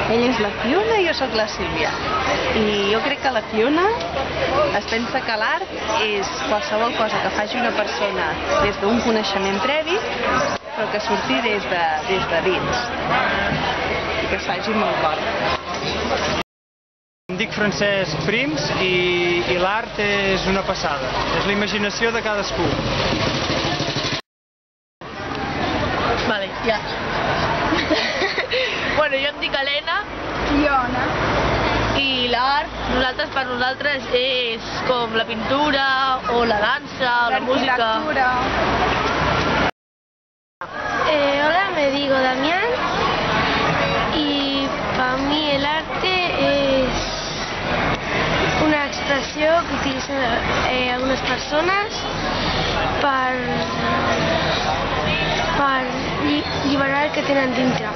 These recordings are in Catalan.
Ella és la Fiona i jo sóc la Sílvia. I jo crec que la Fiona es pensa que l'art és qualsevol cosa que faci una persona des d'un coneixement previ, però que surti des de dins i que es faci amb el cor. Em dic Francesc Prims i l'art és una passada, és la imaginació de cadascú. Vale, ja. Bueno, jo em dic Helena. I jo, Anna. I l'art, per nosaltres, és com la pintura, o la dansa, o la música. Hola, me digo Damián y para mí el arte es una expresión que utilizan algunas personas para liberar el que tienen dentro.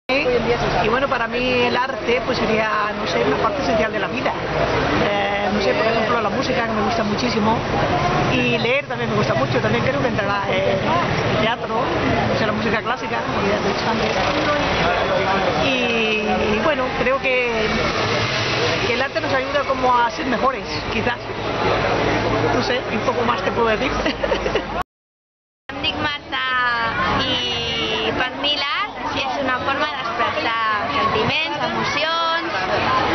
Y bueno, para mí el arte pues sería, no sé, una parte esencial de la vida. No sé, por ejemplo, la música, que me gusta muchísimo, y leer también me gusta mucho. También creo que entrará el teatro, o sea, la música clásica, como ya te he dicho antes. Y bueno, creo que el arte nos ayuda como a ser mejores, quizás. No sé, un poco más te puedo decir. Em dic Marta i per mi l'art és una forma d'expressar sentiments, emocions,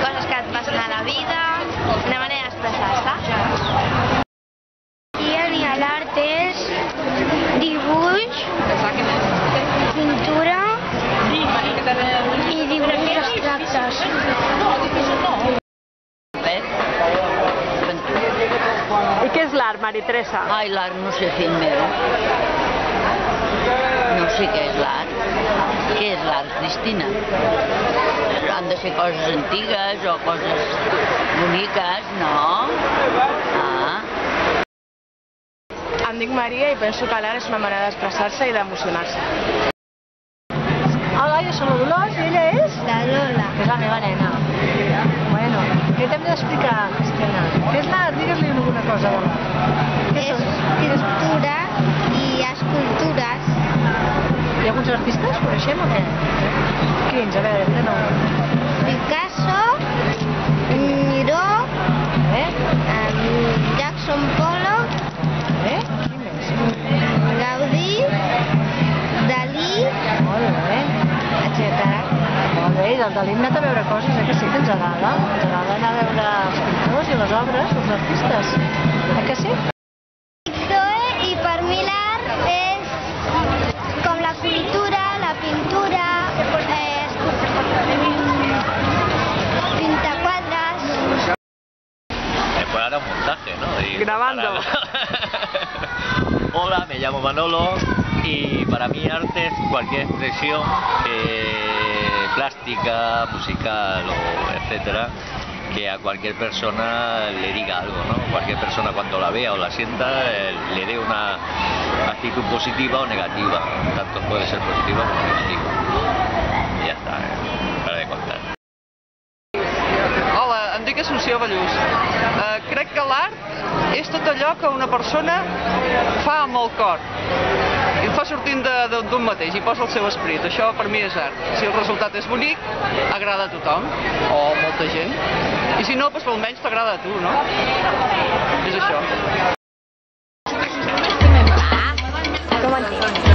coses que et passen a la vida, una manera d'expressar-se. I l'art és dibuix, pintura i dibuixos abstractes. I què és l'art, Mari Teresa? Ai, l'art no sé, fill meu. No sé què és l'art. Què és l'art, Cristina? Han de ser coses antigues o coses boniques, no? Ah. Em dic Maria i penso que l'art és una manera d'expressar-se i d'emocionar-se. Hola, yo soy la Dolors y ella es La Lola. es la meva nena. Bueno, què t'hem d'explicar, Cristina? Què és l'art? Digues-li alguna cosa de l'art. Què És són? pintura i escultures. Hi ha alguns artistes? Coneixem o què? Quins? A veure, que no. Picasso, Miró, Jackson Pollock, Qui més? Gaudí, Dalí, Molt bé. etc. Molt bé, i del Dalí hem anat a veure coses, que sí que ens agrada. Ens agrada anar a veure els pintors i les obres, els artistes. Que sí? I per mi l'art és com la cultura, la pintura, pintar quadres. Pues ahora un montaje, ¿no? Grabando. Hola, me llamo Manolo y para mí arte es cualquier expresión plástica, musical o etcétera, que a cualquier persona le diga algo, ¿no? Cualquier persona cuando la vea o la sienta le dé una actitud positiva o negativa, tanto puede ser positiva como negativa. Y ya está, para de contar. Hola, em dic Assumpció Ballús. Crec que l'art és tot allò que una persona fa amb el cor. I el fa sortint d'un mateix, i posa el seu esperit. Això per mi és art. Si el resultat és bonic, agrada a tothom, o a molta gent. I si no, doncs almenys t'agrada a tu, no? És això. Com en dius?